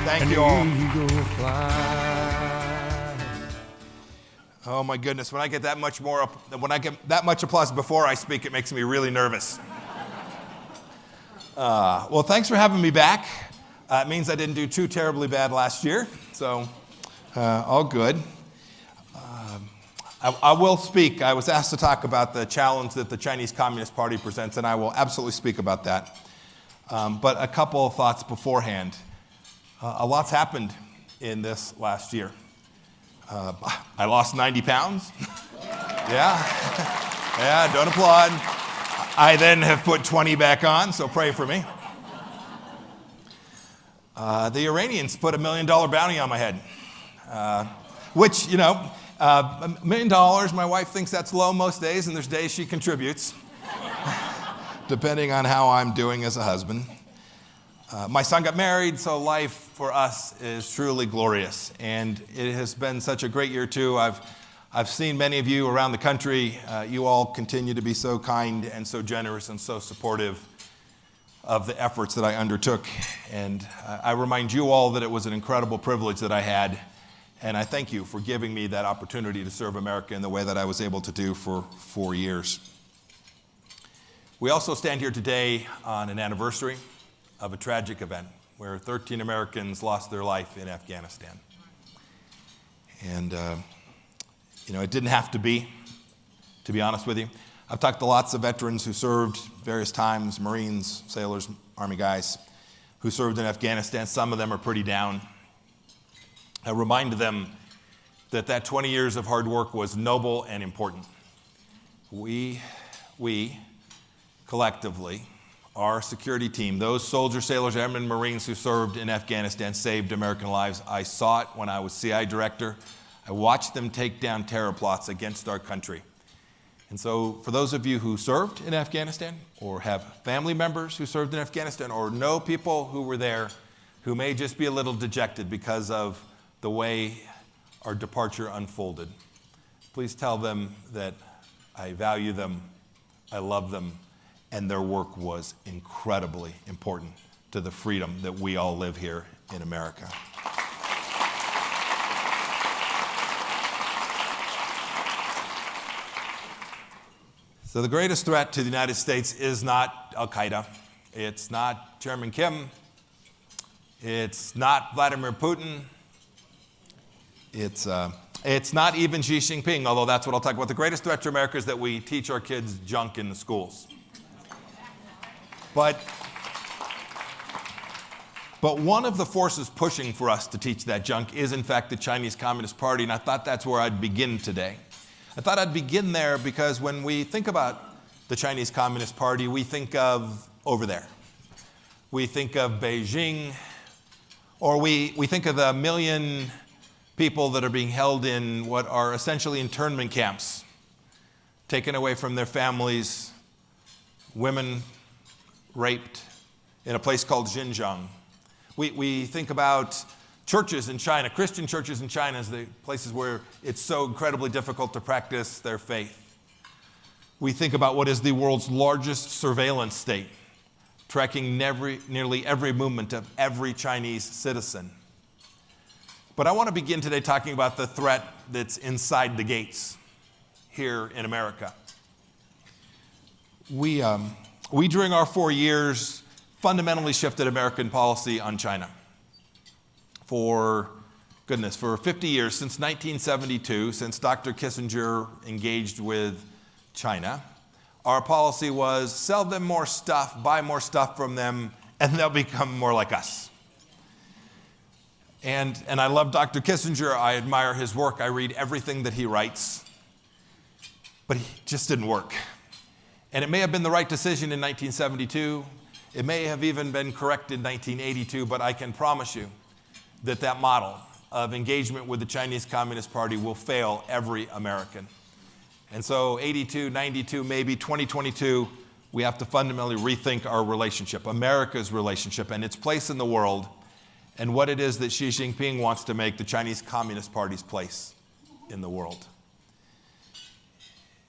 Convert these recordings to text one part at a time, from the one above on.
Thank you all. Eagle fly. Oh my goodness, when I get that much applause before I speak, it makes me really nervous. Well, thanks for having me back. It means I didn't do too terribly bad last year, so all good. I will speak. I was asked to talk about the challenge that the Chinese Communist Party presents, and I will absolutely speak about that. But a couple of thoughts beforehand. A lot's happened in this last year. I lost 90 pounds. Yeah, don't applaud. I then have put 20 back on, so pray for me. The Iranians put $1 million bounty on my head, which, $1 million, my wife thinks that's low most days, and there's days she contributes, depending on how I'm doing as a husband. My son got married, so life for us is truly glorious, and it has been such a great year too. I've seen many of you around the country. You all continue to be so kind and so generous and so supportive of the efforts that I undertook, and I remind you all that it was an incredible privilege that I had. And I thank you for giving me that opportunity to serve America in the way that I was able to do for 4 years. We also stand here today on an anniversary of a tragic event where 13 Americans lost their life in Afghanistan. And, it didn't have to be honest with you. I've talked to lots of veterans who served various times, Marines, sailors, Army guys, who served in Afghanistan. Some of them are pretty down. I reminded them that 20 years of hard work was noble and important. We collectively, our security team, those soldiers, sailors, airmen, Marines who served in Afghanistan saved American lives. I saw it when I was CI director. I watched them take down terror plots against our country. And so for those of you who served in Afghanistan or have family members who served in Afghanistan or know people who were there who may just be a little dejected because of the way our departure unfolded, please tell them that I value them, I love them, and their work was incredibly important to the freedom that we all live here in America. So the greatest threat to the United States is not Al-Qaeda. It's not Chairman Kim. It's not Vladimir Putin. It's not even Xi Jinping, although that's what I'll talk about. The greatest threat to America is that we teach our kids junk in the schools. But one of the forces pushing for us to teach that junk is, in fact, the Chinese Communist Party, and I thought that's where I'd begin today. I thought I'd begin there because when we think about the Chinese Communist Party, we think of over there. We think of Beijing, or we think of the million people that are being held in what are essentially internment camps, taken away from their families, women raped in a place called Xinjiang. We think about churches in China, Christian churches in China, as the places where it's so incredibly difficult to practice their faith. We think about what is the world's largest surveillance state, tracking nearly every movement of every Chinese citizen. But I want to begin today talking about the threat that's inside the gates here in America. We during our 4 years, fundamentally shifted American policy on China. For 50 years, since 1972, since Dr. Kissinger engaged with China, our policy was sell them more stuff, buy more stuff from them, and they'll become more like us. And I love Dr. Kissinger. I admire his work. I read everything that he writes. But he just didn't work. And it may have been the right decision in 1972. It may have even been correct in 1982, but I can promise you that model of engagement with the Chinese Communist Party will fail every American. And so 82, 92, maybe 2022, we have to fundamentally rethink our relationship, America's relationship and its place in the world, and what it is that Xi Jinping wants to make the Chinese Communist Party's place in the world.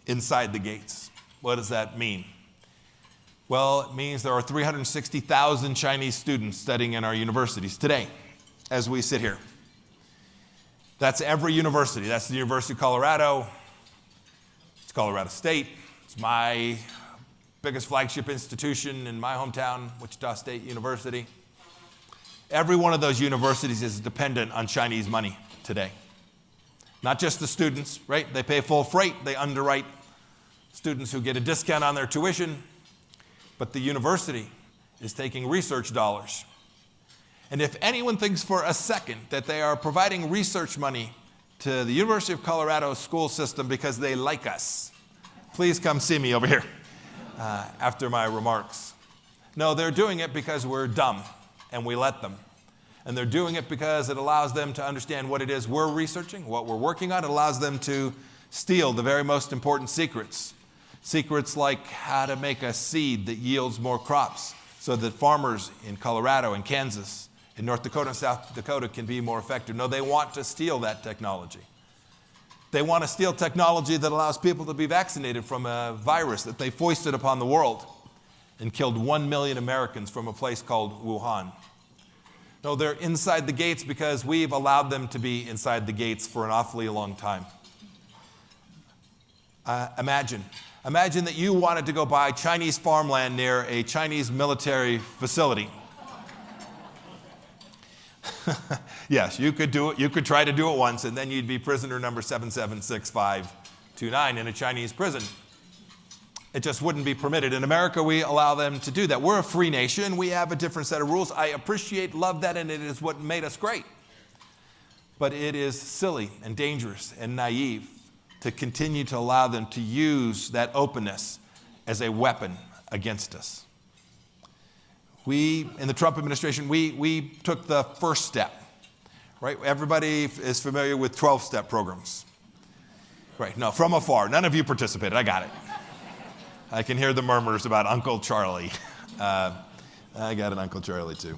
Inside the gates. What does that mean? Well, it means there are 360,000 Chinese students studying in our universities today. as we sit here. That's every university. That's the University of Colorado. It's Colorado State. It's my biggest flagship institution in my hometown, Wichita State University. Every one of those universities is dependent on Chinese money today. Not just the students, right? They pay full freight. They underwrite students who get a discount on their tuition. But the university is taking research dollars. And if anyone thinks for a second that they are providing research money to the University of Colorado school system because they like us, please come see me over here after my remarks. No, they're doing it because we're dumb and we let them. And they're doing it because it allows them to understand what it is we're researching, what we're working on. It allows them to steal the very most important secrets. Secrets like how to make a seed that yields more crops so that farmers in Colorado and Kansas, in North Dakota and South Dakota can be more effective. No, they want to steal that technology. They want to steal technology that allows people to be vaccinated from a virus that they foisted upon the world and killed 1 million Americans from a place called Wuhan. No, they're inside the gates because we've allowed them to be inside the gates for an awfully long time. Imagine that you wanted to go buy Chinese farmland near a Chinese military facility. Yes, you could do it. You could try to do it once, and then you'd be prisoner number 776529 in a Chinese prison. It just wouldn't be permitted. In America, we allow them to do that. We're a free nation. We have a different set of rules. I appreciate, love that, and it is what made us great. But it is silly and dangerous and naive to continue to allow them to use that openness as a weapon against us. We, in the Trump administration, we took the first step, right? Everybody is familiar with 12-step programs. Right, no, from afar. None of you participated. I got it. I can hear the murmurs about Uncle Charlie. I got an Uncle Charlie too.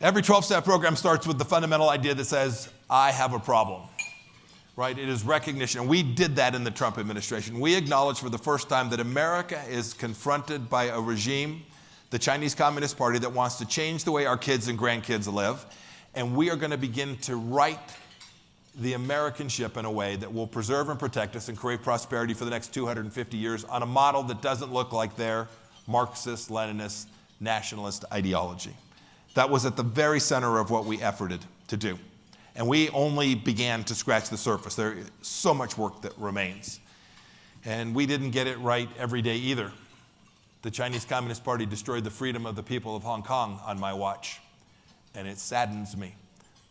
Every 12-step program starts with the fundamental idea that says, I have a problem. Right? It is recognition. And we did that in the Trump administration. We acknowledged for the first time that America is confronted by a regime, the Chinese Communist Party, that wants to change the way our kids and grandkids live. And we are going to begin to right the American ship in a way that will preserve and protect us and create prosperity for the next 250 years on a model that doesn't look like their Marxist, Leninist, nationalist ideology. That was at the very center of what we efforted to do. And we only began to scratch the surface. There is so much work that remains. And we didn't get it right every day either. The Chinese Communist Party destroyed the freedom of the people of Hong Kong on my watch. And it saddens me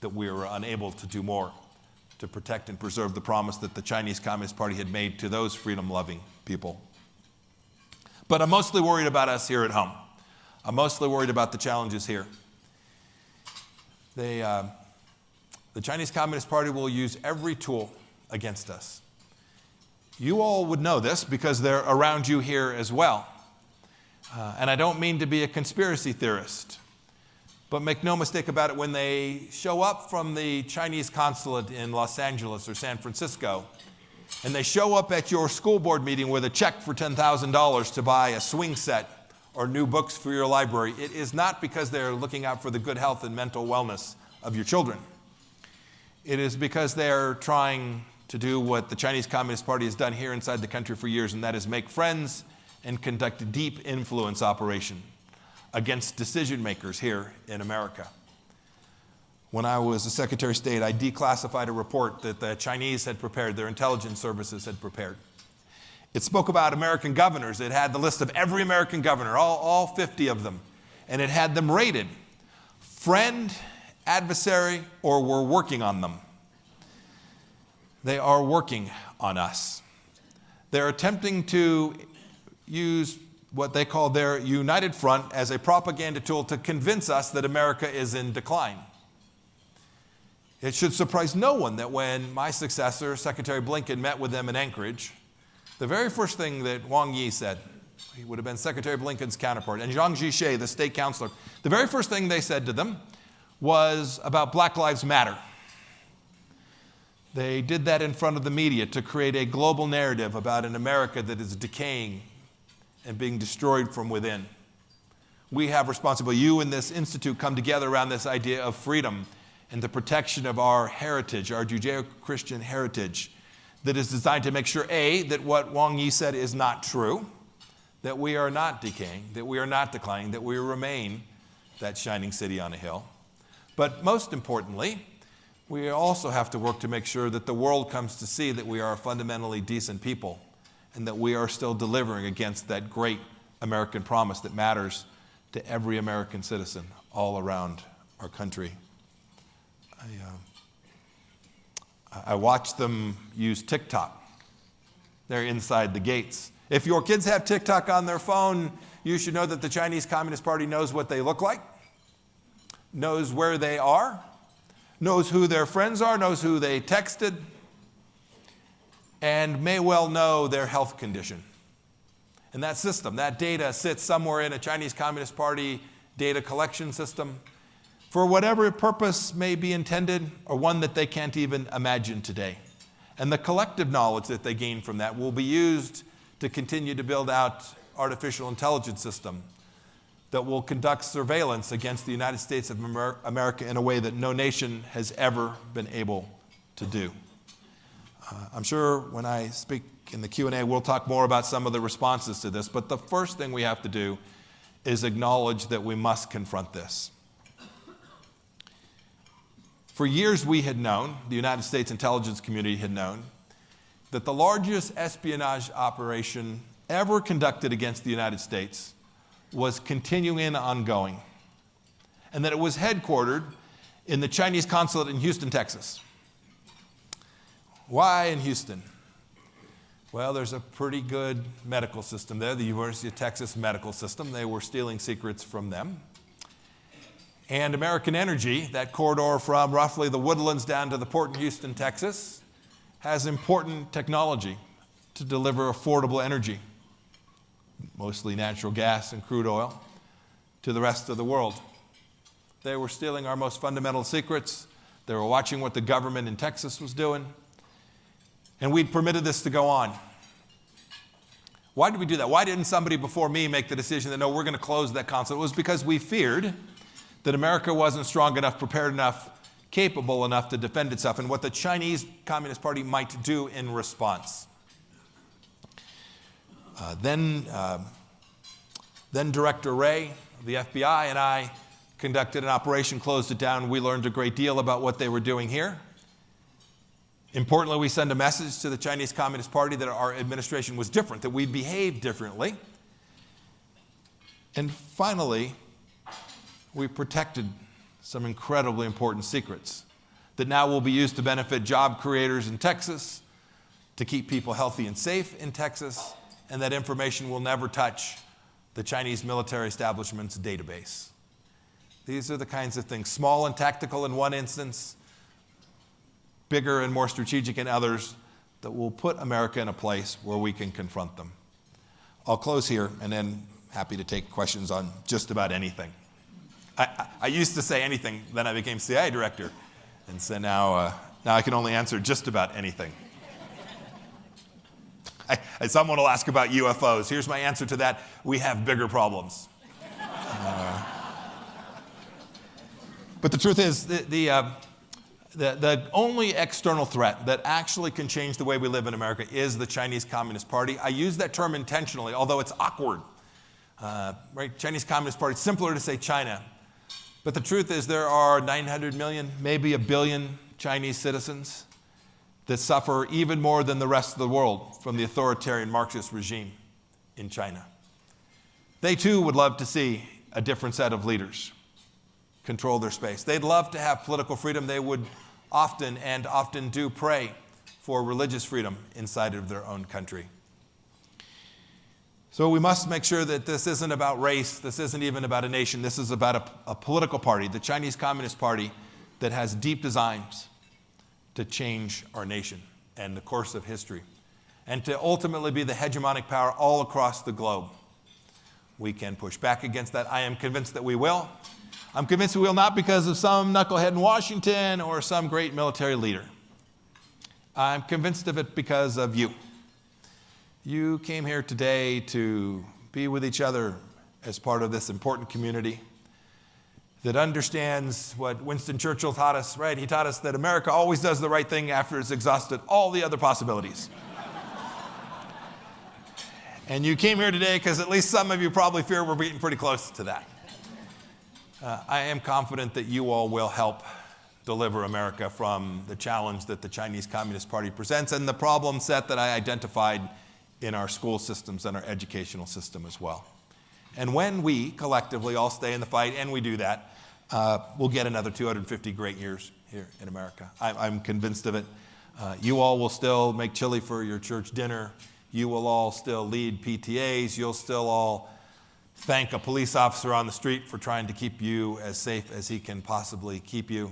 that we were unable to do more to protect and preserve the promise that the Chinese Communist Party had made to those freedom-loving people. But I'm mostly worried about us here at home. I'm mostly worried about the challenges here. The Chinese Communist Party will use every tool against us. You all would know this because they're around you here as well. And I don't mean to be a conspiracy theorist. But make no mistake about it, when they show up from the Chinese consulate in Los Angeles or San Francisco, and they show up at your school board meeting with a check for $10,000 to buy a swing set or new books for your library, it is not because they're looking out for the good health and mental wellness of your children. It is because they're trying to do what the Chinese Communist Party has done here inside the country for years, and that is make friends and conduct a deep influence operation against decision makers here in America. When I was a Secretary of State, I declassified a report that the Chinese had prepared, their intelligence services had prepared. It spoke about American governors. It had the list of every American governor, all 50 of them, and it had them rated friend, adversary, or we're working on them. They are working on us. They're attempting to use what they call their united front as a propaganda tool to convince us that America is in decline. It should surprise no one that when my successor, Secretary Blinken, met with them in Anchorage, the very first thing that Wang Yi said, he would have been Secretary Blinken's counterpart, and Zhang Zhishe, the state counselor, the very first thing they said to them was about Black Lives Matter. They did that in front of the media to create a global narrative about an America that is decaying and being destroyed from within. We have responsibility. You and this institute come together around this idea of freedom and the protection of our heritage, our Judeo-Christian heritage, that is designed to make sure, A, that what Wang Yi said is not true, that we are not decaying, that we are not declining, that we remain that shining city on a hill. But most importantly, we also have to work to make sure that the world comes to see that we are a fundamentally decent people and that we are still delivering against that great American promise that matters to every American citizen all around our country. I watch them use TikTok. They're inside the gates. If your kids have TikTok on their phone, you should know that the Chinese Communist Party knows what they look like, knows where they are, knows who their friends are, knows who they texted, and may well know their health condition. And that system, that data sits somewhere in a Chinese Communist Party data collection system for whatever purpose may be intended, or one that they can't even imagine today. And the collective knowledge that they gain from that will be used to continue to build out artificial intelligence system that will conduct surveillance against the United States of America in a way that no nation has ever been able to do. I'm sure when I speak in the Q&A, we'll talk more about some of the responses to this, but the first thing we have to do is acknowledge that we must confront this. For years we had known, the United States intelligence community had known, that the largest espionage operation ever conducted against the United States was continuing and ongoing, and that it was headquartered in the Chinese consulate in Houston, Texas. Why in Houston? Well, there's a pretty good medical system there, the University of Texas medical system. They were stealing secrets from them. And American Energy, that corridor from roughly the Woodlands down to the port in Houston, Texas, has important technology to deliver affordable energy, mostly natural gas and crude oil, to the rest of the world. They were stealing our most fundamental secrets. They were watching what the government in Texas was doing. And we'd permitted this to go on. Why did we do that? Why didn't somebody before me make the decision that, no, we're going to close that consulate? It was because we feared that America wasn't strong enough, prepared enough, capable enough to defend itself, and what the Chinese Communist Party might do in response. Then Director Wray of the FBI and I conducted an operation, closed it down. We learned a great deal about what they were doing here. Importantly, we send a message to the Chinese Communist Party that our administration was different, that we behaved differently. And finally, we protected some incredibly important secrets that now will be used to benefit job creators in Texas, to keep people healthy and safe in Texas, and that information will never touch the Chinese military establishment's database. These are the kinds of things, small and tactical in one instance, bigger and more strategic in others, that will put America in a place where we can confront them. I'll close here, and then happy to take questions on just about anything. I used to say anything, then I became CIA director, and so now I can only answer just about anything. Someone will ask about UFOs. Here's my answer to that. We have bigger problems. But the truth is, the only external threat that actually can change the way we live in America is the Chinese Communist Party. I use that term intentionally, although it's awkward. Right? Chinese Communist Party, it's simpler to say China. But the truth is there are 900 million, maybe 1 billion Chinese citizens that suffer even more than the rest of the world from the authoritarian Marxist regime in China. They too would love to see a different set of leaders control their space. They'd love to have political freedom. They would often do pray for religious freedom inside of their own country. So we must make sure that this isn't about race. This isn't even about a nation. This is about a political party, the Chinese Communist Party, that has deep designs to change our nation and the course of history, and to ultimately be the hegemonic power all across the globe. We can push back against that. I am convinced that we will. I'm convinced we will, not because of some knucklehead in Washington or some great military leader. I'm convinced of it because of you. You came here today to be with each other, as part of this important community that understands what Winston Churchill taught us, right? He taught us that America always does the right thing after it's exhausted all the other possibilities. And you came here today because at least some of you probably fear we're getting pretty close to that. I am confident that you all will help deliver America from the challenge that the Chinese Communist Party presents and the problem set that I identified in our school systems and our educational system as well. And when we collectively all stay in the fight, and we do that, we'll get another 250 great years here in America. I'm convinced of it. You all will still make chili for your church dinner. You will all still lead PTAs. You'll still all thank a police officer on the street for trying to keep you as safe as he can possibly keep you.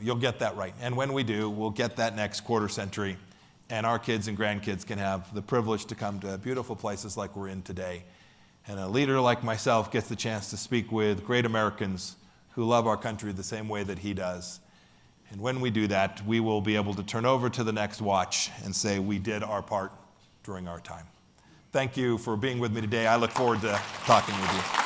You'll get that right. And when we do, we'll get that next quarter century, and our kids and grandkids can have the privilege to come to beautiful places like we're in today. And a leader like myself gets the chance to speak with great Americans who love our country the same way that he does. And when we do that, we will be able to turn over to the next watch and say we did our part during our time. Thank you for being with me today. I look forward to talking with you.